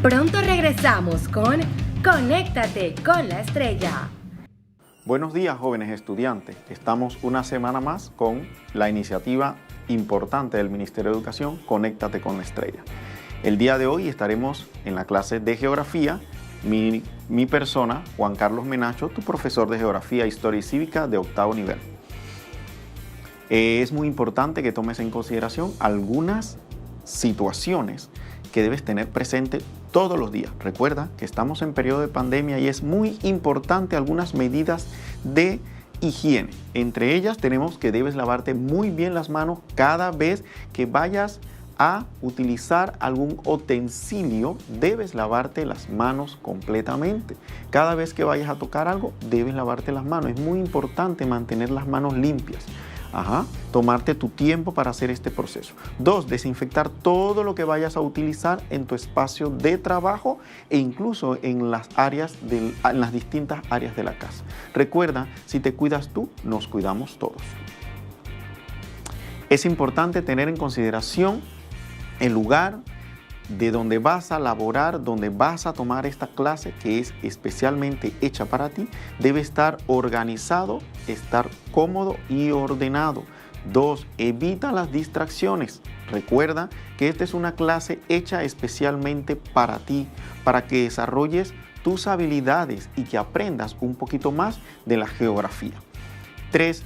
Pronto regresamos con Conéctate con la Estrella. Buenos días, jóvenes estudiantes. Estamos una semana más con la iniciativa importante del Ministerio de Educación, Conéctate con la Estrella. El día de hoy estaremos en la clase de Geografía. Mi persona, Juan Carlos Menacho, tu profesor de Geografía, Historia y Cívica de octavo nivel. Es muy importante que tomes en consideración algunas situaciones que debes tener presente todos los días. Recuerda que estamos en periodo de pandemia y es muy importante algunas medidas de higiene. Entre ellas tenemos que debes lavarte muy bien las manos cada vez que vayas a utilizar algún utensilio. Debes lavarte las manos completamente. Cada vez que vayas a tocar algo, debes lavarte las manos. Es muy importante mantener las manos limpias. Tomarte tu tiempo para hacer este proceso. 2, desinfectar todo lo que vayas a utilizar en tu espacio de trabajo e incluso en las distintas áreas de la casa. Recuerda, si te cuidas tú, nos cuidamos todos. Es importante tener en consideración el lugar de donde vas a laborar, donde vas a tomar esta clase, que es especialmente hecha para ti. Debe estar organizado, estar cómodo y ordenado. 2, evita las distracciones. Recuerda que esta es una clase hecha especialmente para ti, para que desarrolles tus habilidades y que aprendas un poquito más de la geografía. 3,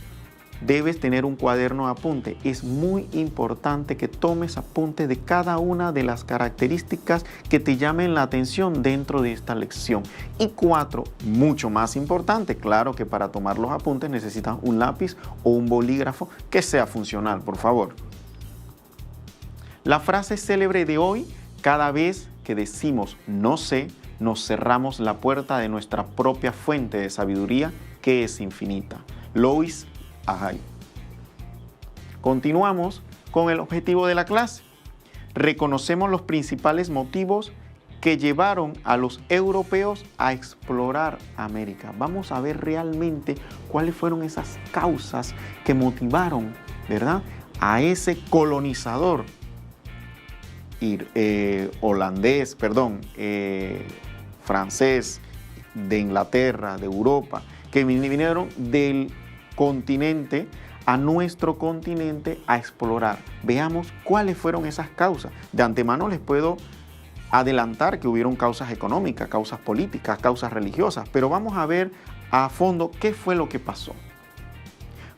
debes tener un cuaderno de apunte. Es muy importante que tomes apunte de cada una de las características que te llamen la atención dentro de esta lección. Y 4, mucho más importante, claro que para tomar los apuntes necesitas un lápiz o un bolígrafo que sea funcional, por favor. La frase célebre de hoy: cada vez que decimos no sé, nos cerramos la puerta de nuestra propia fuente de sabiduría, que es infinita. Louis Hay. Continuamos con el objetivo de la clase. Reconocemos los principales motivos que llevaron a los europeos a explorar América. Vamos a ver realmente cuáles fueron esas causas que motivaron, ¿verdad?, a ese colonizador francés, de Inglaterra, de Europa, que vinieron del continente a nuestro continente a explorar. Veamos cuáles fueron esas causas. De antemano les puedo adelantar que hubieron causas económicas, causas políticas, causas religiosas, pero vamos a ver a fondo qué fue lo que pasó.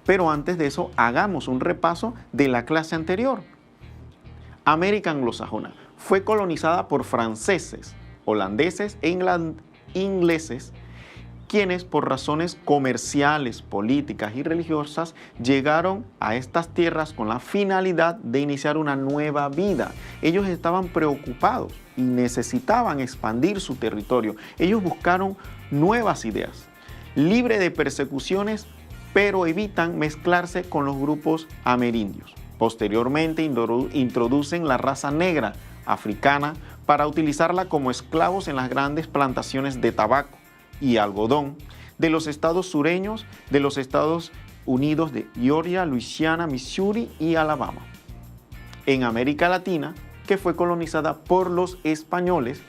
Pero antes de eso, hagamos un repaso de la clase anterior. América anglosajona fue colonizada por franceses, holandeses e ingleses, quienes por razones comerciales, políticas y religiosas llegaron a estas tierras con la finalidad de iniciar una nueva vida. Ellos estaban preocupados y necesitaban expandir su territorio. Ellos buscaron nuevas ideas, libre de persecuciones, pero evitan mezclarse con los grupos amerindios. Posteriormente introducen la raza negra africana para utilizarla como esclavos en las grandes plantaciones de tabaco y algodón de los estados sureños de los Estados Unidos de Georgia, Luisiana, Missouri y Alabama. En América Latina, que fue colonizada por los españoles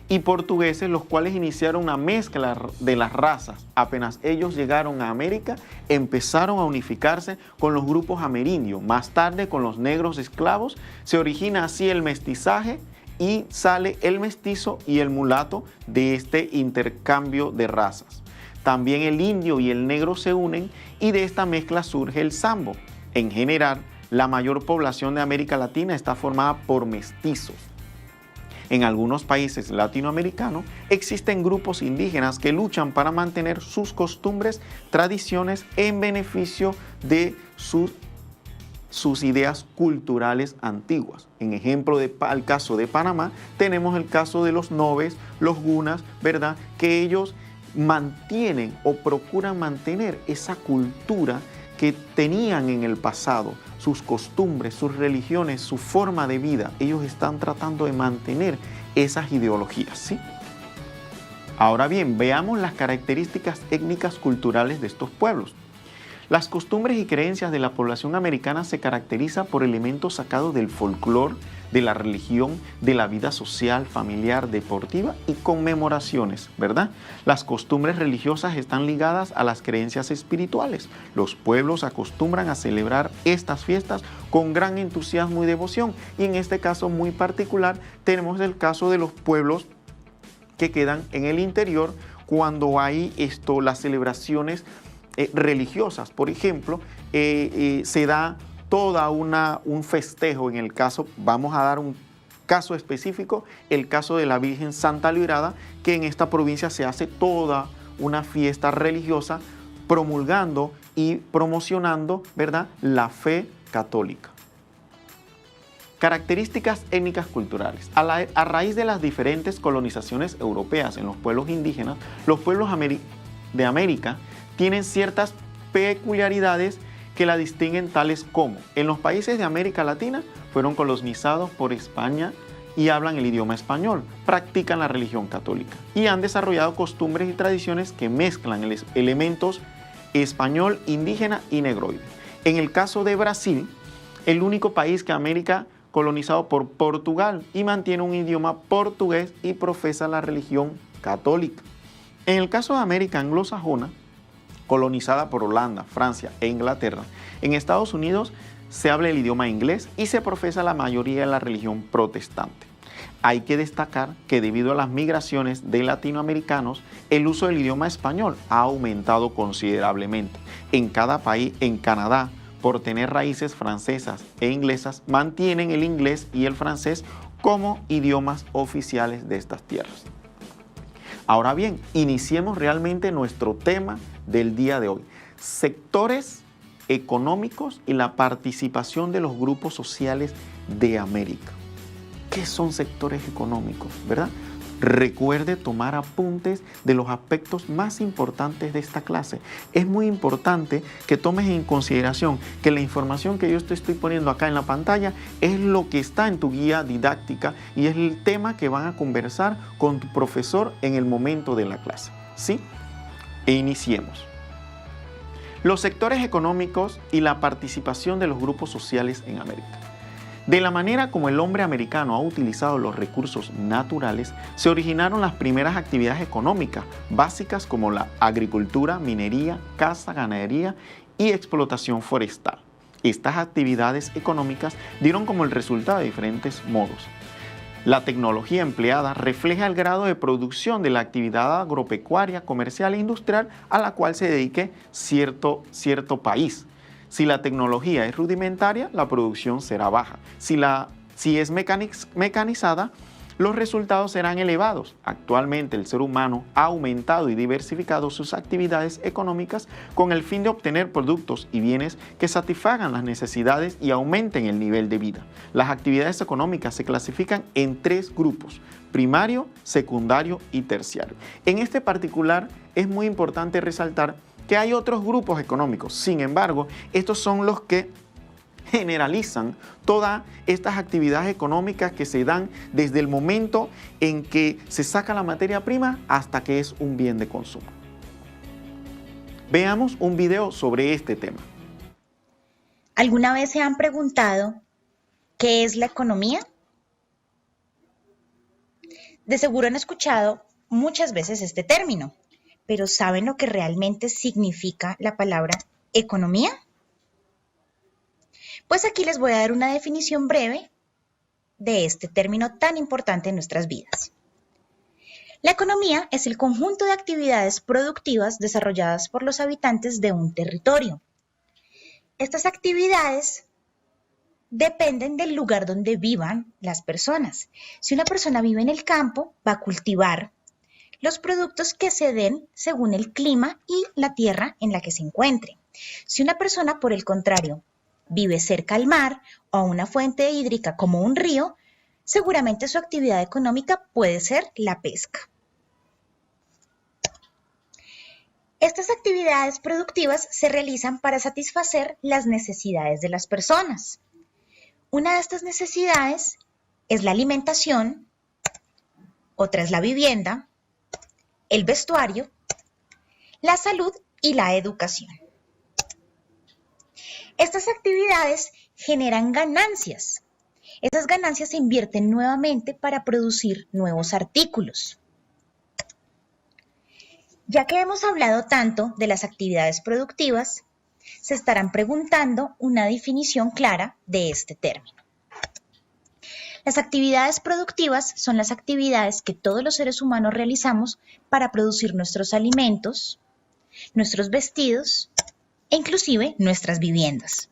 y portugueses, los cuales iniciaron una mezcla de las razas. Apenas ellos llegaron a América, empezaron a unificarse con los grupos amerindios. Más tarde, con los negros esclavos, se origina así el mestizaje y sale el mestizo y el mulato de este intercambio de razas. También el indio y el negro se unen y de esta mezcla surge el sambo. En general, la mayor población de América Latina está formada por mestizos. En algunos países latinoamericanos existen grupos indígenas que luchan para mantener sus costumbres, tradiciones en beneficio de sus ideas culturales antiguas. En ejemplo, al caso de Panamá, tenemos el caso de los nobes, los gunas, ¿verdad?, que ellos mantienen o procuran mantener esa cultura que tenían en el pasado, sus costumbres, sus religiones, su forma de vida. Ellos están tratando de mantener esas ideologías, ¿sí? Ahora bien, veamos las características étnicas culturales de estos pueblos. Las costumbres y creencias de la población americana se caracterizan por elementos sacados del folclore, de la religión, de la vida social, familiar, deportiva y conmemoraciones, ¿verdad? Las costumbres religiosas están ligadas a las creencias espirituales. Los pueblos acostumbran a celebrar estas fiestas con gran entusiasmo y devoción. Y en este caso muy particular tenemos el caso de los pueblos que quedan en el interior cuando hay las celebraciones religiosas. Por ejemplo, se da un festejo en el caso, vamos a dar un caso específico, el caso de la Virgen Santa Librada, que en esta provincia se hace toda una fiesta religiosa promulgando y promocionando, ¿verdad?, la fe católica. Características étnicas culturales. A raíz de las diferentes colonizaciones europeas en los pueblos indígenas, los pueblos de América tienen ciertas peculiaridades que la distinguen, tales como en los países de América Latina fueron colonizados por España y hablan el idioma español, practican la religión católica y han desarrollado costumbres y tradiciones que mezclan elementos español, indígena y negroide. En el caso de Brasil, el único país que América colonizado por Portugal y mantiene un idioma portugués y profesa la religión católica. En el caso de América anglosajona, colonizada por Holanda, Francia e Inglaterra, en Estados Unidos se habla el idioma inglés y se profesa la mayoría de la religión protestante. Hay que destacar que debido a las migraciones de latinoamericanos, el uso del idioma español ha aumentado considerablemente. En cada país, en Canadá, por tener raíces francesas e inglesas, mantienen el inglés y el francés como idiomas oficiales de estas tierras. Ahora bien, iniciemos realmente nuestro tema del día de hoy. Sectores económicos y la participación de los grupos sociales de América. ¿Qué son sectores económicos, verdad? Recuerde tomar apuntes de los aspectos más importantes de esta clase. Es muy importante que tomes en consideración que la información que yo te estoy poniendo acá en la pantalla es lo que está en tu guía didáctica y es el tema que van a conversar con tu profesor en el momento de la clase, ¿sí? E iniciemos. Los sectores económicos y la participación de los grupos sociales en América. De la manera como el hombre americano ha utilizado los recursos naturales, se originaron las primeras actividades económicas básicas como la agricultura, minería, caza, ganadería y explotación forestal. Estas actividades económicas dieron como el resultado de diferentes modos. La tecnología empleada refleja el grado de producción de la actividad agropecuaria, comercial e industrial a la cual se dedique cierto país. Si la tecnología es rudimentaria, la producción será baja. Si es mecanizada, los resultados serán elevados. Actualmente el ser humano ha aumentado y diversificado sus actividades económicas con el fin de obtener productos y bienes que satisfagan las necesidades y aumenten el nivel de vida. Las actividades económicas se clasifican en 3 grupos: primario, secundario y terciario. En este particular es muy importante resaltar que hay otros grupos económicos. Sin embargo, estos son los que generalizan todas estas actividades económicas que se dan desde el momento en que se saca la materia prima hasta que es un bien de consumo. Veamos un video sobre este tema. ¿Alguna vez se han preguntado qué es la economía? De seguro han escuchado muchas veces este término, pero ¿saben lo que realmente significa la palabra economía? Pues aquí les voy a dar una definición breve de este término tan importante en nuestras vidas. La economía es el conjunto de actividades productivas desarrolladas por los habitantes de un territorio. Estas actividades dependen del lugar donde vivan las personas. Si una persona vive en el campo, va a cultivar los productos que se den según el clima y la tierra en la que se encuentre. Si una persona, por el contrario, vive cerca al mar o a una fuente hídrica como un río, seguramente su actividad económica puede ser la pesca. Estas actividades productivas se realizan para satisfacer las necesidades de las personas. Una de estas necesidades es la alimentación, otra es la vivienda, el vestuario, la salud y la educación. Estas actividades generan ganancias. Esas ganancias se invierten nuevamente para producir nuevos artículos. Ya que hemos hablado tanto de las actividades productivas, se estarán preguntando una definición clara de este término. Las actividades productivas son las actividades que todos los seres humanos realizamos para producir nuestros alimentos, nuestros vestidos e inclusive nuestras viviendas.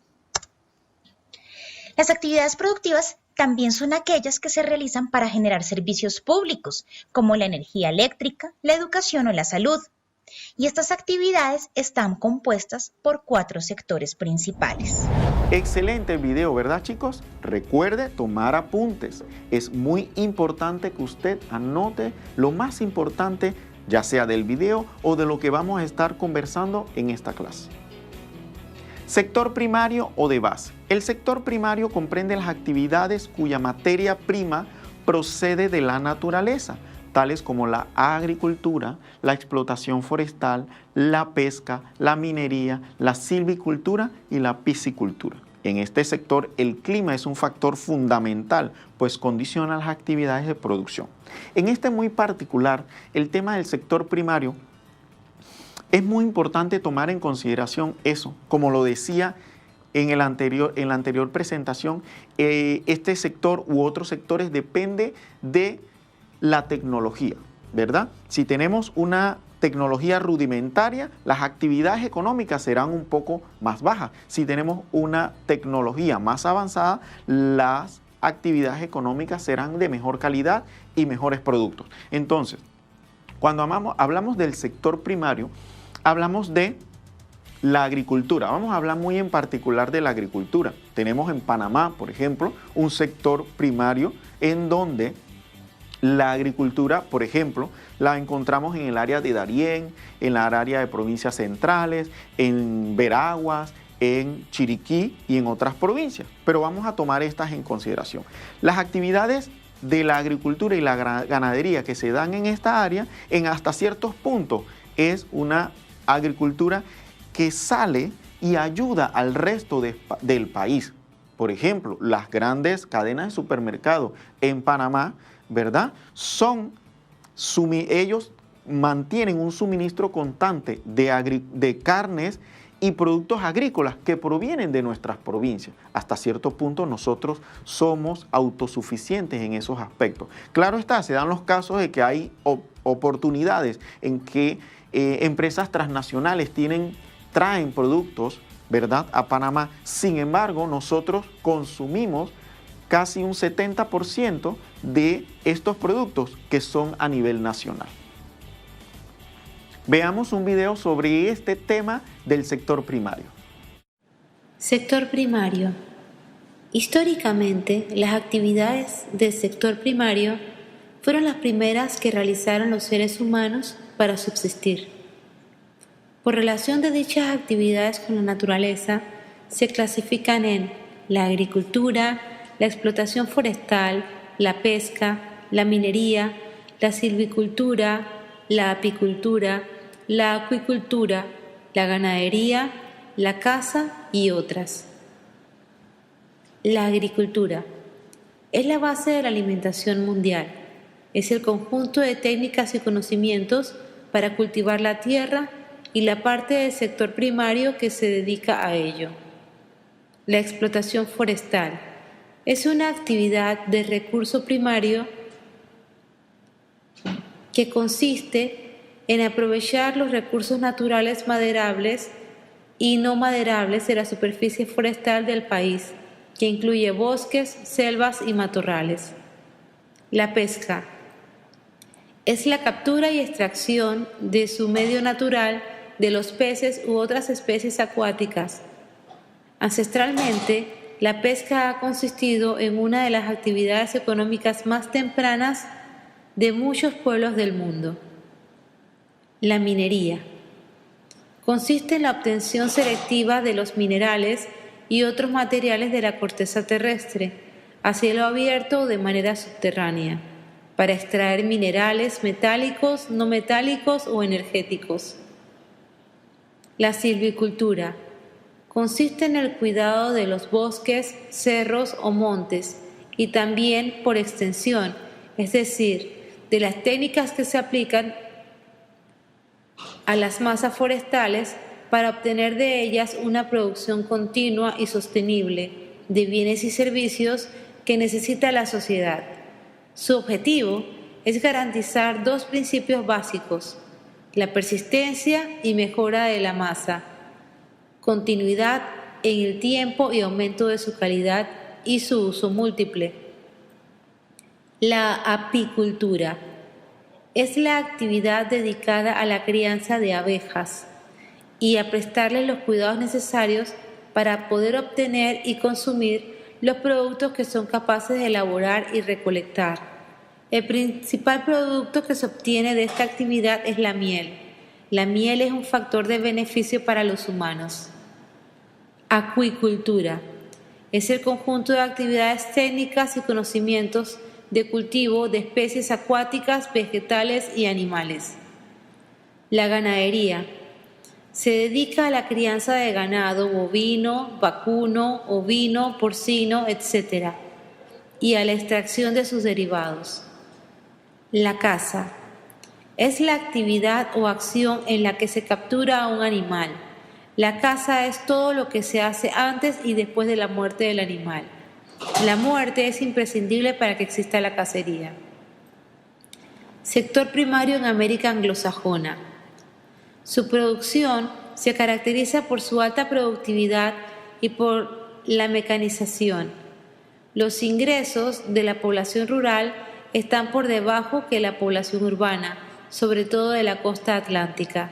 Las actividades productivas también son aquellas que se realizan para generar servicios públicos, como la energía eléctrica, la educación o la salud. Y estas actividades están compuestas por 4 sectores principales. Excelente el video, ¿verdad, chicos? Recuerde tomar apuntes. Es muy importante que usted anote lo más importante, ya sea del video o de lo que vamos a estar conversando en esta clase. Sector primario o de base. El sector primario comprende las actividades cuya materia prima procede de la naturaleza, tales como la agricultura, la explotación forestal, la pesca, la minería, la silvicultura y la piscicultura. En este sector, el clima es un factor fundamental, pues condiciona las actividades de producción. En este muy particular, el tema del sector primario, es muy importante tomar en consideración eso. Como lo decía en la anterior presentación, este sector u otros sectores depende de la tecnología, ¿verdad? Si tenemos una tecnología rudimentaria, las actividades económicas serán un poco más bajas. Si tenemos una tecnología más avanzada, las actividades económicas serán de mejor calidad y mejores productos. Entonces, cuando hablamos del sector primario, hablamos de la agricultura. Vamos a hablar muy en particular de la agricultura. Tenemos en Panamá, por ejemplo, un sector primario en donde la agricultura, por ejemplo, la encontramos en el área de Darién, en la área de provincias centrales, en Veraguas, en Chiriquí y en otras provincias. Pero vamos a tomar estas en consideración. Las actividades de la agricultura y la ganadería que se dan en esta área, en hasta ciertos puntos, es una agricultura que sale y ayuda al resto del país. Por ejemplo, las grandes cadenas de supermercados en Panamá, ¿verdad? Ellos mantienen un suministro constante de carnes y productos agrícolas que provienen de nuestras provincias. Hasta cierto punto nosotros somos autosuficientes en esos aspectos. Claro está, se dan los casos de que hay oportunidades en que empresas transnacionales traen productos, ¿verdad?, a Panamá. Sin embargo, nosotros consumimos casi un 70% de estos productos que son a nivel nacional. Veamos un video sobre este tema del sector primario. Sector primario. Históricamente, las actividades del sector primario fueron las primeras que realizaron los seres humanos para subsistir. Por relación de dichas actividades con la naturaleza, se clasifican en la agricultura, la explotación forestal, la pesca, la minería, la silvicultura, la apicultura, la acuicultura, la ganadería, la caza y otras. La agricultura es la base de la alimentación mundial. Es el conjunto de técnicas y conocimientos para cultivar la tierra y la parte del sector primario que se dedica a ello. La explotación forestal es una actividad de recurso primario que consiste en aprovechar los recursos naturales maderables y no maderables de la superficie forestal del país, que incluye bosques, selvas y matorrales. La pesca es la captura y extracción de su medio natural de los peces u otras especies acuáticas. Ancestralmente, la pesca ha consistido en una de las actividades económicas más tempranas de muchos pueblos del mundo. La minería consiste en la obtención selectiva de los minerales y otros materiales de la corteza terrestre, a cielo abierto o de manera subterránea, para extraer minerales metálicos, no metálicos o energéticos. La silvicultura consiste en el cuidado de los bosques, cerros o montes y también, por extensión, es decir, de las técnicas que se aplican a las masas forestales para obtener de ellas una producción continua y sostenible de bienes y servicios que necesita la sociedad. Su objetivo es garantizar dos principios básicos: la persistencia y mejora de la masa, continuidad en el tiempo y aumento de su calidad y su uso múltiple. La apicultura es la actividad dedicada a la crianza de abejas y a prestarles los cuidados necesarios para poder obtener y consumir los productos que son capaces de elaborar y recolectar. El principal producto que se obtiene de esta actividad es la miel. La miel es un factor de beneficio para los humanos. Acuicultura es el conjunto de actividades técnicas y conocimientos de cultivo de especies acuáticas, vegetales y animales. La ganadería se dedica a la crianza de ganado bovino, vacuno, ovino, porcino, etc. y a la extracción de sus derivados. La caza es la actividad o acción en la que se captura a un animal. La caza es todo lo que se hace antes y después de la muerte del animal. La muerte es imprescindible para que exista la cacería. Sector primario en América anglosajona. Su producción se caracteriza por su alta productividad y por la mecanización. Los ingresos de la población rural están por debajo que la población urbana, sobre todo de la costa atlántica.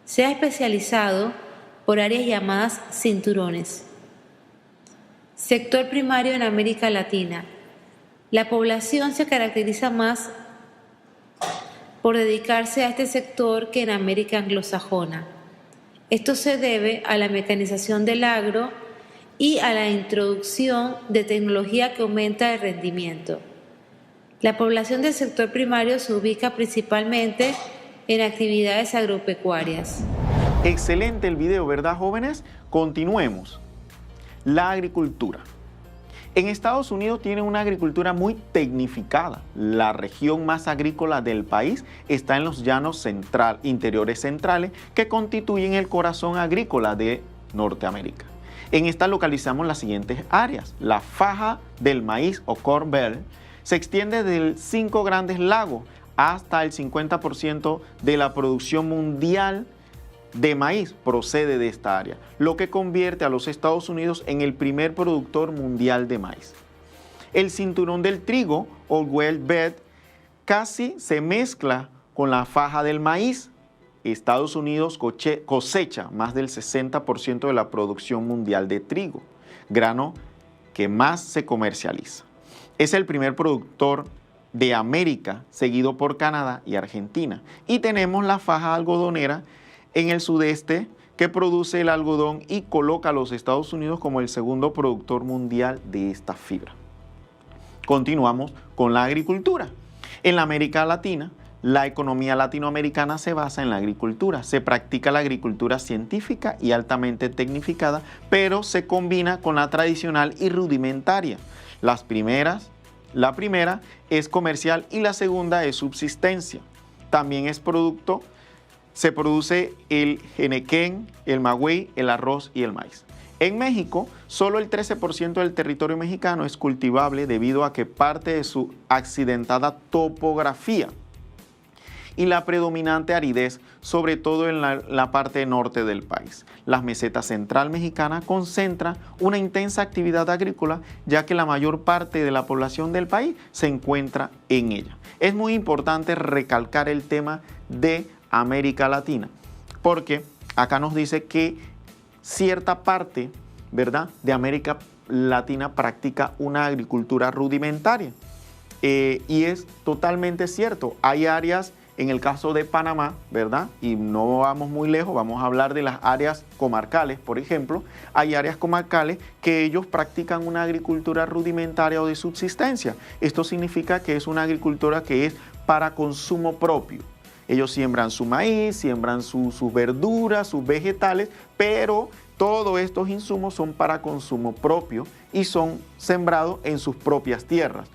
Se ha especializado por áreas llamadas cinturones. Sector primario en América Latina. La población se caracteriza más por dedicarse a este sector que en América anglosajona. Esto se debe a la mecanización del agro y a la introducción de tecnología que aumenta el rendimiento. La población del sector primario se ubica principalmente en actividades agropecuarias. Excelente el video, ¿verdad, jóvenes? Continuemos. La agricultura. En Estados Unidos tienen una agricultura muy tecnificada. La región más agrícola del país está en los llanos interiores centrales, que constituyen el corazón agrícola de Norteamérica. En esta localizamos las siguientes áreas. La faja del maíz o Corn Belt se extiende de 5 grandes lagos hasta el 50% de la producción mundial de maíz procede de esta área, lo que convierte a los Estados Unidos en el primer productor mundial de maíz. El cinturón del trigo o Wheat Belt casi se mezcla con la faja del maíz. Estados Unidos cosecha más del 60% de la producción mundial de trigo, grano que más se comercializa. Es el primer productor de América, seguido por Canadá y Argentina. Y tenemos la faja algodonera en el sudeste, que produce el algodón y coloca a los Estados Unidos como el segundo productor mundial de esta fibra. Continuamos con la agricultura. En la América Latina, la economía latinoamericana se basa en la agricultura. Se practica la agricultura científica y altamente tecnificada, pero se combina con la tradicional y rudimentaria. La primera es comercial y la segunda es subsistencia. También se produce el henequén, el magüey, el arroz y el maíz. En México, solo el 13% del territorio mexicano es cultivable debido a que parte de su accidentada topografía y la predominante aridez, sobre todo en la parte norte del país. La meseta central mexicana concentra una intensa actividad agrícola, ya que la mayor parte de la población del país se encuentra en ella. Es muy importante recalcar el tema de América Latina, porque acá nos dice que cierta parte, ¿verdad?, de América Latina practica una agricultura rudimentaria. Y es totalmente cierto. Hay áreas, en el caso de Panamá, ¿verdad?, y no vamos muy lejos, vamos a hablar de las áreas comarcales, por ejemplo. Hay áreas comarcales que ellos practican una agricultura rudimentaria o de subsistencia. Esto significa que es una agricultura que es para consumo propio. Ellos siembran su maíz, siembran sus verduras, sus vegetales, pero todos estos insumos son para consumo propio y son sembrados en sus propias tierras.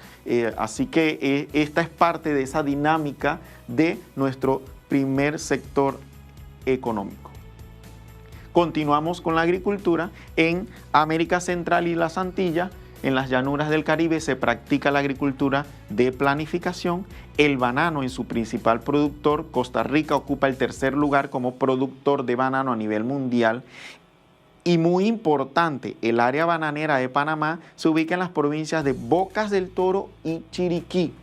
Así que esta es parte de esa dinámica de nuestro primer sector económico. Continuamos con la agricultura. En América Central y las Antillas, en las llanuras del Caribe, se practica la agricultura de planificación. El banano es su principal productor. Costa Rica ocupa el tercer lugar como productor de banano a nivel mundial. Y muy importante, el área bananera de Panamá se ubica en las provincias de Bocas del Toro y Chiriquí.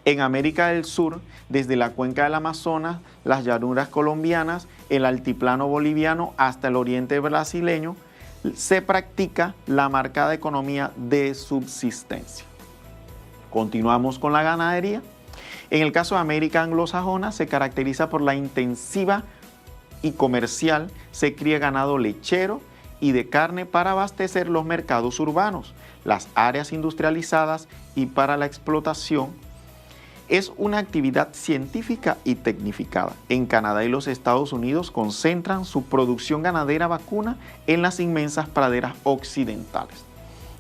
En América del Sur, desde la cuenca del Amazonas, las llanuras colombianas, el altiplano boliviano hasta el oriente brasileño, se practica la marcada economía de subsistencia. Continuamos con la ganadería. En el caso de América anglosajona, se caracteriza por la intensiva y comercial, se cría ganado lechero y de carne para abastecer los mercados urbanos, las áreas industrializadas y para la explotación. Es una actividad científica y tecnificada. En Canadá y los Estados Unidos concentran su producción ganadera vacuna en las inmensas praderas occidentales.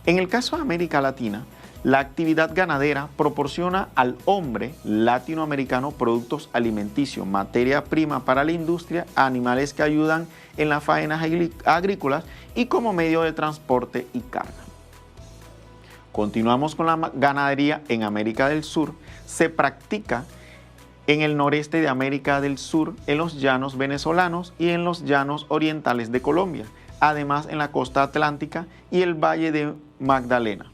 En el caso de América Latina, la actividad ganadera proporciona al hombre latinoamericano productos alimenticios, materia prima para la industria, animales que ayudan en las faenas agrícolas y como medio de transporte y carga. Continuamos con la ganadería en América del Sur. Se practica en el noreste de América del Sur, en los llanos venezolanos y en los llanos orientales de Colombia, además en la costa atlántica y el Valle de Magdalena.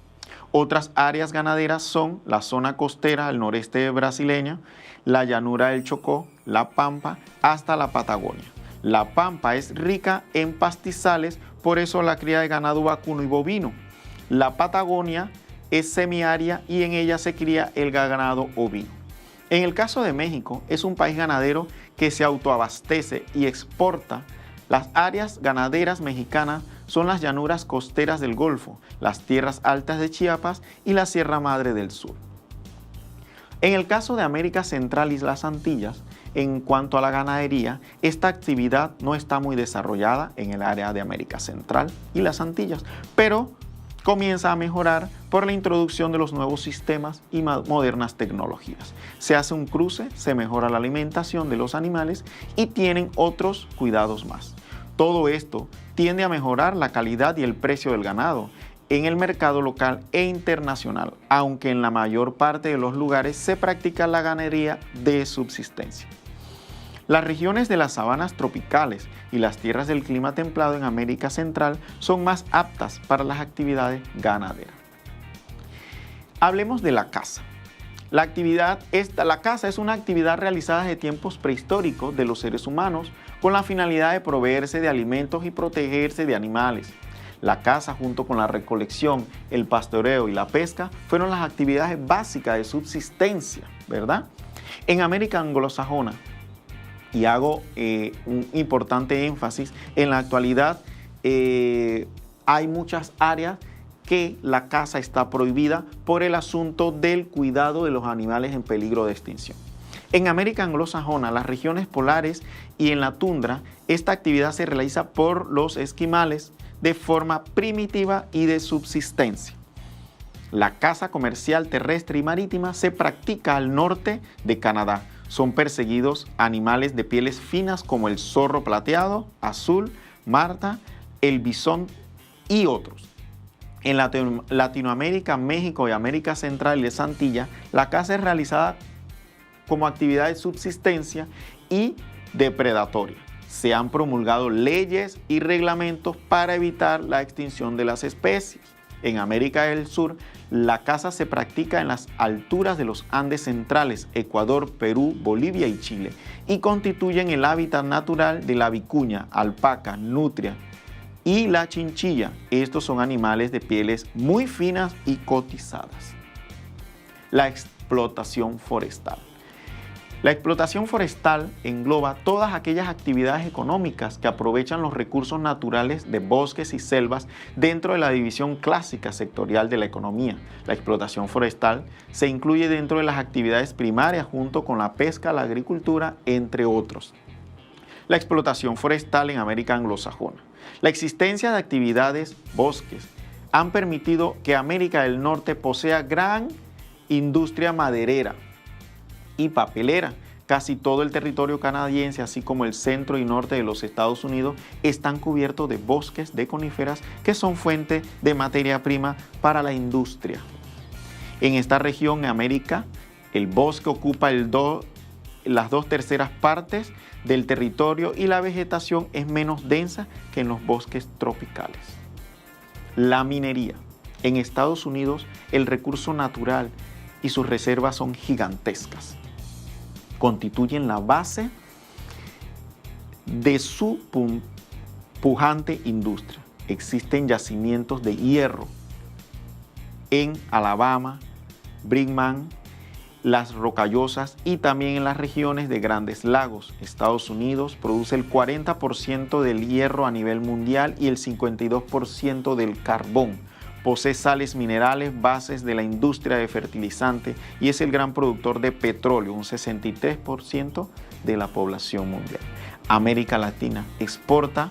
Otras áreas ganaderas son la zona costera al noreste brasileño, la llanura del Chocó, la Pampa, hasta la Patagonia. La Pampa es rica en pastizales, por eso la cría de ganado vacuno y bovino. La Patagonia es semiárida y en ella se cría el ganado ovino. En el caso de México, es un país ganadero que se autoabastece y exporta. Las áreas ganaderas mexicanas son las llanuras costeras del Golfo, las tierras altas de Chiapas y la Sierra Madre del Sur. En el caso de América Central y las Antillas, en cuanto a la ganadería, esta actividad no está muy desarrollada en el área de América Central y las Antillas, pero comienza a mejorar por la introducción de los nuevos sistemas y modernas tecnologías. Se hace un cruce, se mejora la alimentación de los animales y tienen otros cuidados más. Todo esto tiende a mejorar la calidad y el precio del ganado en el mercado local e internacional, aunque en la mayor parte de los lugares se practica la ganadería de subsistencia. Las regiones de las sabanas tropicales y las tierras del clima templado en América Central son más aptas para las actividades ganaderas. Hablemos de la caza. La caza es una actividad realizada desde tiempos prehistóricos de los seres humanos con la finalidad de proveerse de alimentos y protegerse de animales. La caza, junto con la recolección, el pastoreo y la pesca, fueron las actividades básicas de subsistencia, ¿verdad? En América anglosajona, y hago un importante énfasis, en la actualidad hay muchas áreas que la caza está prohibida por el asunto del cuidado de los animales en peligro de extinción. En América anglosajona, las regiones polares y en la tundra, esta actividad se realiza por los esquimales de forma primitiva y de subsistencia. La caza comercial terrestre y marítima se practica al norte de Canadá. Son perseguidos animales de pieles finas como el zorro plateado, azul, marta, el bisón y otros. En Latinoamérica, México y América Central y las Antillas, la caza es realizada como actividad de subsistencia y depredatoria. Se han promulgado leyes y reglamentos para evitar la extinción de las especies. En América del Sur, la caza se practica en las alturas de los Andes centrales, Ecuador, Perú, Bolivia y Chile, y constituyen el hábitat natural de la vicuña, alpaca, nutria y la chinchilla. Estos son animales de pieles muy finas y cotizadas. La explotación forestal. La explotación forestal engloba todas aquellas actividades económicas que aprovechan los recursos naturales de bosques y selvas dentro de la división clásica sectorial de la economía. La explotación forestal se incluye dentro de las actividades primarias junto con la pesca, la agricultura, entre otros. La explotación forestal en América anglosajona. La existencia de actividades bosques han permitido que América del Norte posea gran industria maderera y papelera. Casi todo el territorio canadiense, así como el centro y norte de los Estados Unidos, están cubiertos de bosques de coníferas que son fuente de materia prima para la industria. En esta región, en América, el bosque ocupa las 2/3 partes del territorio y la vegetación es menos densa que en los bosques tropicales. La minería. En Estados Unidos, el recurso natural y sus reservas son gigantescas. Constituyen la base de su pujante industria. Existen yacimientos de hierro en Alabama, Brigham, las Rocallosas y también en las regiones de Grandes Lagos. Estados Unidos produce el 40% del hierro a nivel mundial y el 52% del carbón. Posee sales minerales, bases de la industria de fertilizante y es el gran productor de petróleo, un 63% de la población mundial. América Latina exporta.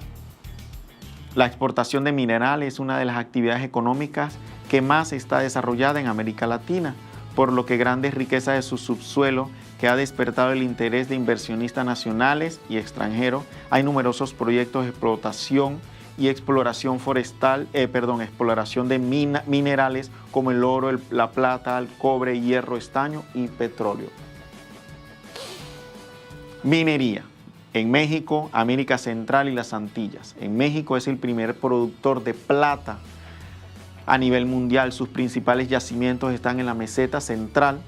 La exportación de minerales es una de las actividades económicas que más está desarrollada en América Latina, por lo que grandes riquezas de su subsuelo que ha despertado el interés de inversionistas nacionales y extranjeros. Hay numerosos proyectos de explotación y exploración forestal, exploración de minerales como el oro, la plata, el cobre, hierro, estaño y petróleo. Minería. En México, América Central y las Antillas. En México es el primer productor de plata a nivel mundial. Sus principales yacimientos están en la meseta central.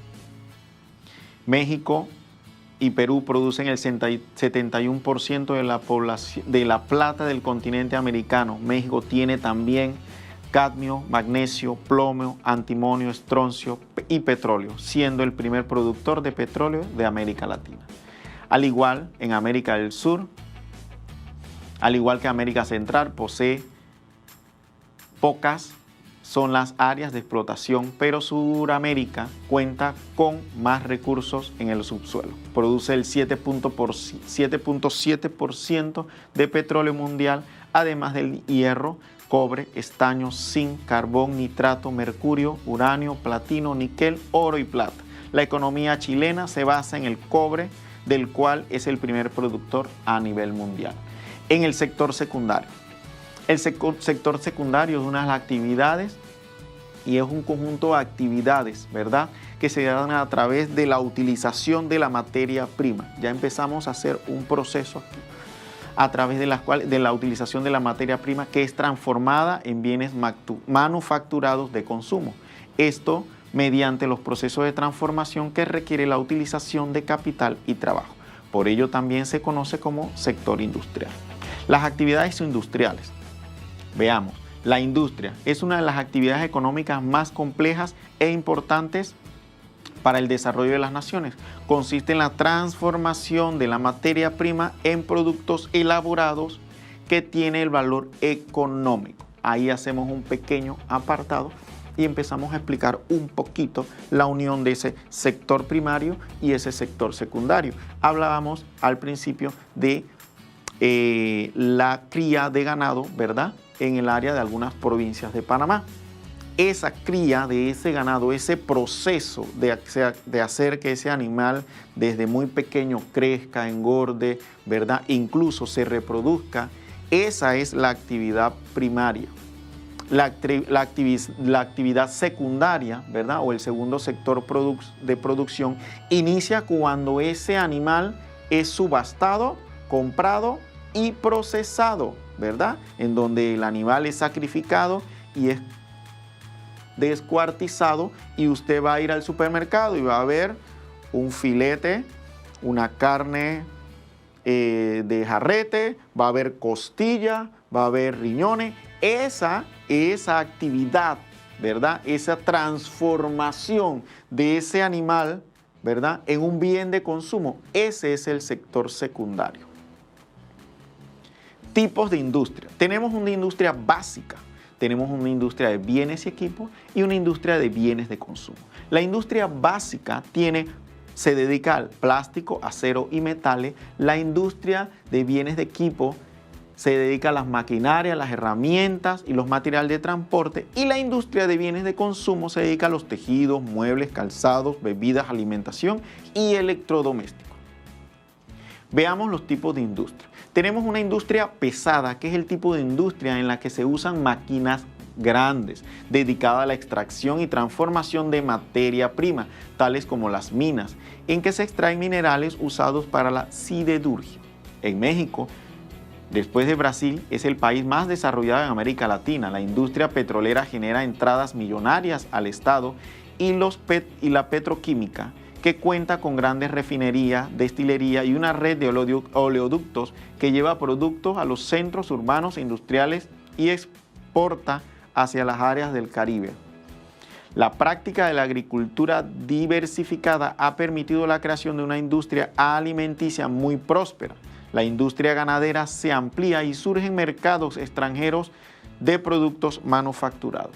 México y Perú producen el 71% de la población de la plata del continente americano. México tiene también cadmio, magnesio, plomo, antimonio, estroncio y petróleo, siendo el primer productor de petróleo de América Latina. Al igual en América del Sur, al igual que América Central, posee pocas son las áreas de explotación, pero Sudamérica cuenta con más recursos en el subsuelo. Produce el 7.7% de petróleo mundial, además del hierro, cobre, estaño, zinc, carbón, nitrato, mercurio, uranio, platino, níquel, oro y plata. La economía chilena se basa en el cobre, del cual es el primer productor a nivel mundial. En el sector secundario. El sector secundario es una de las actividades y es un conjunto de actividades, ¿verdad?, que se dan a través de la utilización de la materia prima. Ya empezamos a hacer un proceso aquí, a través de la utilización de la materia prima que es transformada en bienes manufacturados de consumo. Esto mediante los procesos de transformación que requiere la utilización de capital y trabajo. Por ello también se conoce como sector industrial. Las actividades industriales. Veamos, la industria es una de las actividades económicas más complejas e importantes para el desarrollo de las naciones. Consiste en la transformación de la materia prima en productos elaborados que tiene el valor económico. Ahí hacemos un pequeño apartado y empezamos a explicar un poquito la unión de ese sector primario y ese sector secundario. Hablábamos al principio de la cría de ganado, ¿verdad?, en el área de algunas provincias de Panamá. Esa cría de ese ganado, ese proceso de hacer que ese animal desde muy pequeño crezca, engorde, ¿verdad?, incluso se reproduzca, esa es la actividad primaria. La actividad secundaria, ¿verdad?, o el segundo sector de producción, inicia cuando ese animal es subastado, comprado y procesado, ¿verdad?, en donde el animal es sacrificado y es descuartizado, y usted va a ir al supermercado y va a ver un filete, una carne de jarrete, va a haber costilla, va a haber riñones. Esa actividad, ¿verdad?, esa transformación de ese animal ¿verdad?, en un bien de consumo. Ese es el sector secundario. Tipos de industria. Tenemos una industria básica, tenemos una industria de bienes y equipos y una industria de bienes de consumo. La industria básica se dedica al plástico, acero y metales. La industria de bienes de equipo se dedica a las maquinarias, las herramientas y los materiales de transporte. Y la industria de bienes de consumo se dedica a los tejidos, muebles, calzados, bebidas, alimentación y electrodomésticos. Veamos los tipos de industria. Tenemos una industria pesada, que es el tipo de industria en la que se usan máquinas grandes, dedicada a la extracción y transformación de materia prima, tales como las minas, en que se extraen minerales usados para la siderurgia. En México, después de Brasil, es el país más desarrollado en América Latina. La industria petrolera genera entradas millonarias al Estado y la petroquímica, que cuenta con grandes refinerías, destilería y una red de oleoductos que lleva productos a los centros urbanos e industriales y exporta hacia las áreas del Caribe. La práctica de la agricultura diversificada ha permitido la creación de una industria alimenticia muy próspera. La industria ganadera se amplía y surgen mercados extranjeros de productos manufacturados.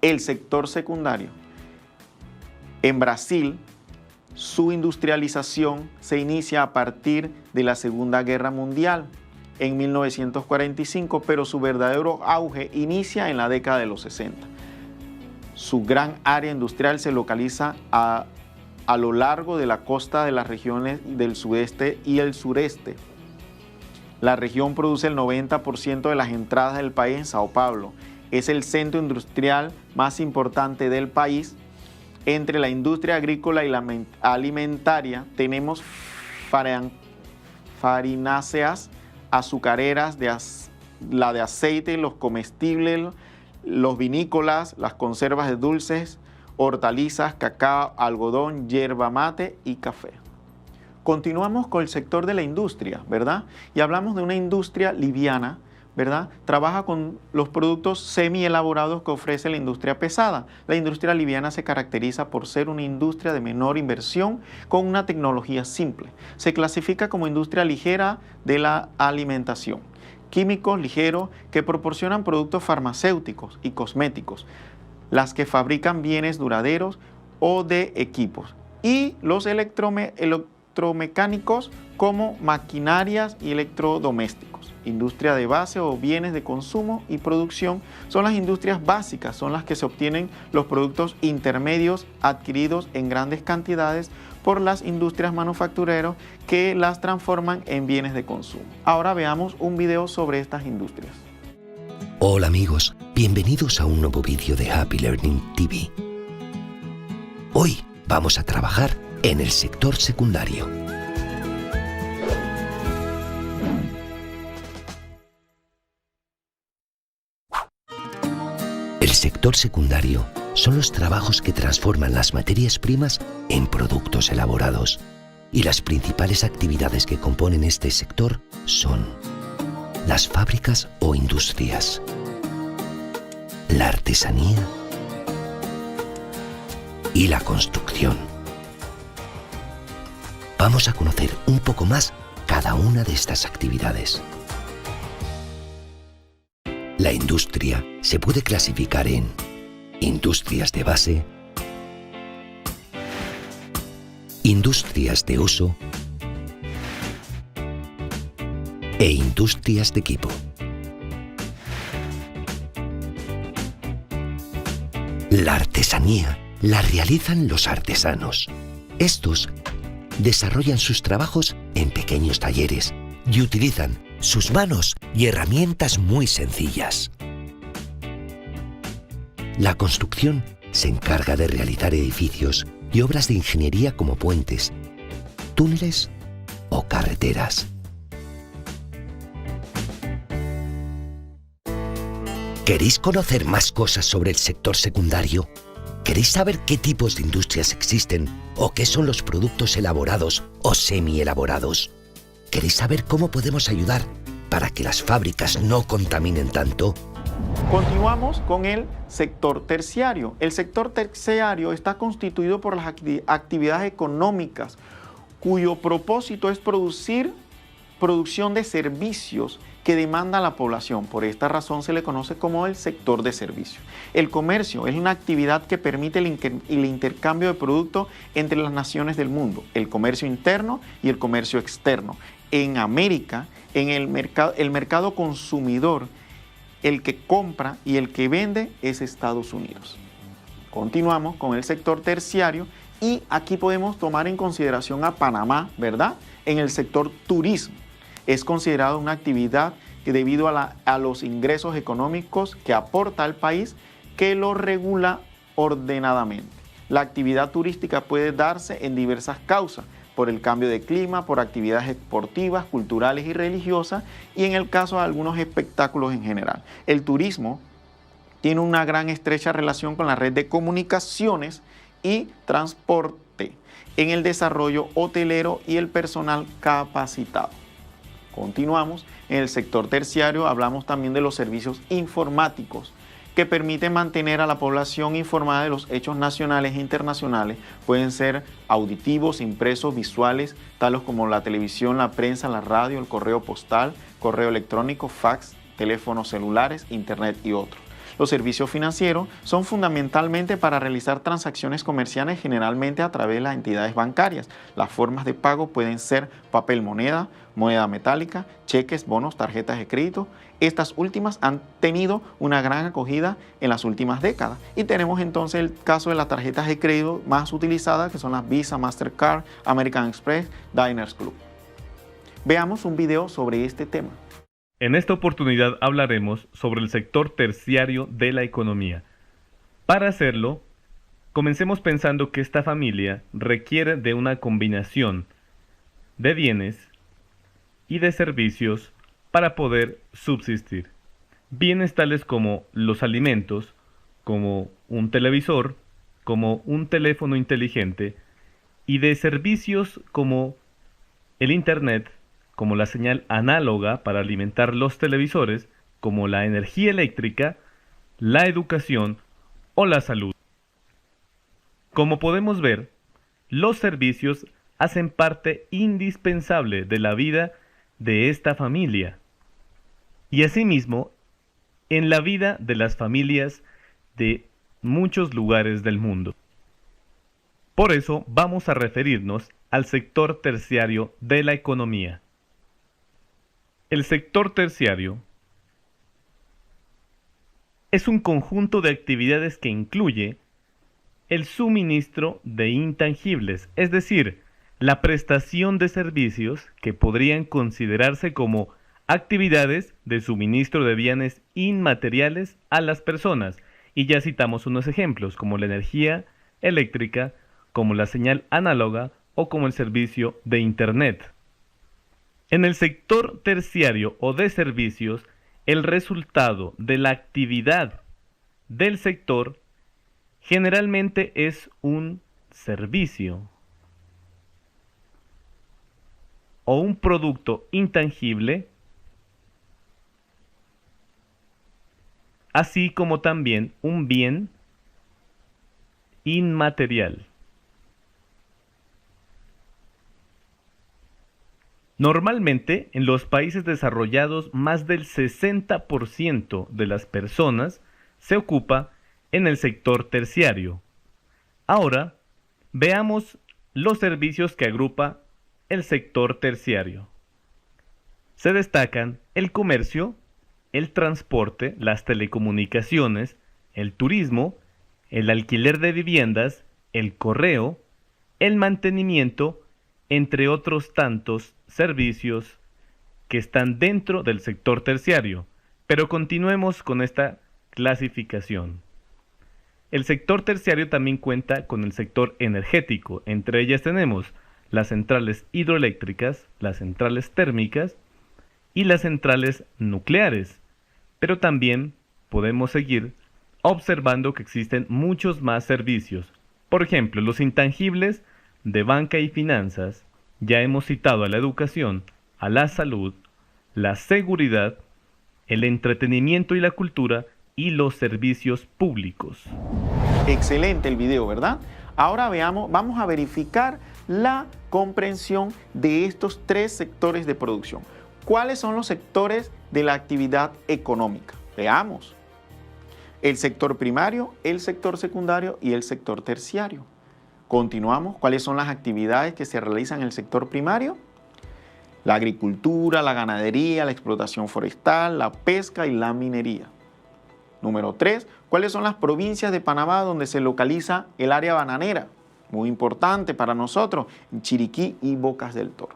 El sector secundario. En Brasil, su industrialización se inicia a partir de la Segunda Guerra Mundial, en 1945, pero su verdadero auge inicia en la década de los 60. Su gran área industrial se localiza a lo largo de la costa de las regiones del sudeste y el sureste. La región produce el 90% de las entradas del país en Sao Paulo. Es el centro industrial más importante del país. Entre la industria agrícola y la alimentaria tenemos farináceas, azucareras, la de aceite, los comestibles, los vinícolas, las conservas de dulces, hortalizas, cacao, algodón, yerba mate y café. Continuamos con el sector de la industria, ¿verdad? Y hablamos de una industria liviana, ¿verdad? Trabaja con los productos semi-elaborados que ofrece la industria pesada. La industria liviana se caracteriza por ser una industria de menor inversión con una tecnología simple. Se clasifica como industria ligera de la alimentación. Químicos ligeros que proporcionan productos farmacéuticos y cosméticos, las que fabrican bienes duraderos o de equipos, y los electromecánicos como maquinarias y electrodomésticos. Industria de base o bienes de consumo y producción son las industrias básicas, son las que se obtienen los productos intermedios adquiridos en grandes cantidades por las industrias manufactureras que las transforman en bienes de consumo. Ahora veamos un video sobre estas industrias. Hola amigos, bienvenidos a un nuevo vídeo de Happy Learning TV. Hoy vamos a trabajar en el sector secundario. El sector secundario son los trabajos que transforman las materias primas en productos elaborados. Y las principales actividades que componen este sector son las fábricas o industrias, la artesanía y la construcción. Vamos a conocer un poco más cada una de estas actividades. La industria se puede clasificar en industrias de base, industrias de uso e industrias de equipo. La artesanía la realizan los artesanos. Estos desarrollan sus trabajos en pequeños talleres y utilizan sus manos y herramientas muy sencillas. La construcción se encarga de realizar edificios y obras de ingeniería como puentes, túneles o carreteras. ¿Queréis conocer más cosas sobre el sector secundario? ¿Queréis saber qué tipos de industrias existen o qué son los productos elaborados o semi-elaborados? ¿Queréis saber cómo podemos ayudar para que las fábricas no contaminen tanto? Continuamos con el sector terciario. El sector terciario está constituido por las actividades económicas cuyo propósito es producción de servicios que demanda la población. Por esta razón se le conoce como el sector de servicios. El comercio es una actividad que permite el intercambio de productos entre las naciones del mundo, el comercio interno y el comercio externo. En América, en el mercado consumidor, el que compra y el que vende es Estados Unidos. Continuamos con el sector terciario y aquí podemos tomar en consideración a Panamá, ¿verdad? En el sector turismo. Es considerado una actividad que debido a los ingresos económicos que aporta al país que lo regula ordenadamente. La actividad turística puede darse en diversas causas, por el cambio de clima, por actividades deportivas, culturales y religiosas, y en el caso de algunos espectáculos en general. El turismo tiene una gran estrecha relación con la red de comunicaciones y transporte en el desarrollo hotelero y el personal capacitado. Continuamos. En el sector terciario hablamos también de los servicios informáticos que permiten mantener a la población informada de los hechos nacionales e internacionales. Pueden ser auditivos, impresos, visuales, tales como la televisión, la prensa, la radio, el correo postal, correo electrónico, fax, teléfonos celulares, internet y otros. Los servicios financieros son fundamentalmente para realizar transacciones comerciales generalmente a través de las entidades bancarias. Las formas de pago pueden ser papel moneda, moneda metálica, cheques, bonos, tarjetas de crédito. Estas últimas han tenido una gran acogida en las últimas décadas. Y tenemos entonces el caso de las tarjetas de crédito más utilizadas, que son las Visa, Mastercard, American Express, Diners Club. Veamos un video sobre este tema. En esta oportunidad hablaremos sobre el sector terciario de la economía. Para hacerlo, comencemos pensando que esta familia requiere de una combinación de bienes y de servicios para poder subsistir. Bienes tales como los alimentos, como un televisor, como un teléfono inteligente, y de servicios como el Internet, como la señal análoga para alimentar los televisores, como la energía eléctrica, la educación o la salud. Como podemos ver, los servicios hacen parte indispensable de la vida de esta familia y asimismo en la vida de las familias de muchos lugares del mundo. Por eso vamos a referirnos al sector terciario de la economía. El sector terciario es un conjunto de actividades que incluye el suministro de intangibles, es decir, la prestación de servicios que podrían considerarse como actividades de suministro de bienes inmateriales a las personas. Y ya citamos unos ejemplos, como la energía eléctrica, como la señal análoga o como el servicio de Internet. En el sector terciario o de servicios, el resultado de la actividad del sector generalmente es un servicio o un producto intangible, así como también un bien inmaterial. Normalmente, en los países desarrollados, más del 60% de las personas se ocupa en el sector terciario. Ahora, veamos los servicios que agrupa el sector terciario. Se destacan el comercio, el transporte, las telecomunicaciones, el turismo, el alquiler de viviendas, el correo, el mantenimiento, entre otros tantos servicios que están dentro del sector terciario. Pero continuemos con esta clasificación. El sector terciario también cuenta con el sector energético. Entre ellas tenemos las centrales hidroeléctricas, las centrales térmicas y las centrales nucleares. Pero también podemos seguir observando que existen muchos más servicios. Por ejemplo, los intangibles de banca y finanzas. Ya hemos citado a la educación, a la salud, la seguridad el entretenimiento y la cultura y los servicios públicos. Excelente el video, ¿verdad? Ahora vamos a verificar la comprensión de estos tres sectores de producción. ¿Cuáles son los sectores de la actividad económica? Veamos. El sector primario, el sector secundario y el sector terciario. Continuamos. ¿Cuáles son las actividades que se realizan en el sector primario? La agricultura, la ganadería, la explotación forestal, la pesca y la minería. Número 3. ¿Cuáles son las provincias de Panamá donde se localiza el área bananera? Muy importante para nosotros, en Chiriquí y Bocas del Toro.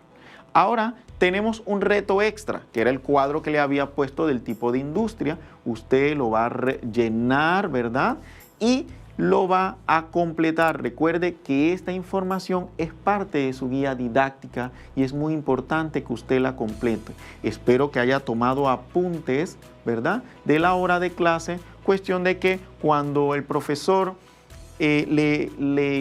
Ahora tenemos un reto extra, que era el cuadro que le había puesto del tipo de industria. Usted lo va a rellenar, ¿verdad? Y lo va a completar. Recuerde que esta información es parte de su guía didáctica y es muy importante que usted la complete. Espero que haya tomado apuntes, ¿verdad?, de la hora de clase, cuestión de que cuando el profesor le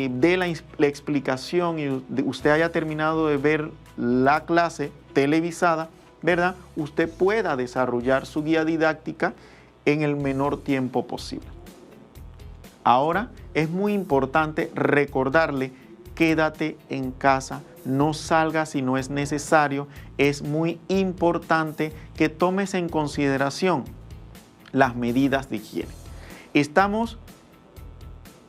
dé la explicación y usted haya terminado de ver la clase televisada, ¿verdad?, usted pueda desarrollar su guía didáctica en el menor tiempo posible. Ahora es muy importante recordarle: quédate en casa, no salgas si no es necesario. Es muy importante que tomes en consideración las medidas de higiene. Estamos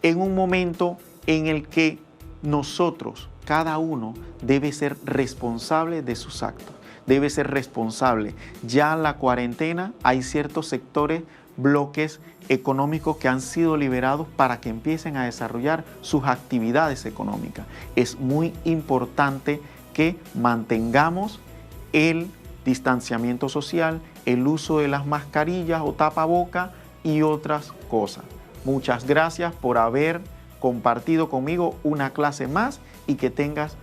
en un momento en el que nosotros, cada uno, debe ser responsable de sus actos, debe ser responsable. Ya en la cuarentena hay ciertos sectores, bloques económicos que han sido liberados para que empiecen a desarrollar sus actividades económicas. Es muy importante que mantengamos el distanciamiento social, el uso de las mascarillas o tapaboca y otras cosas. Muchas gracias por haber compartido conmigo una clase más y que tengas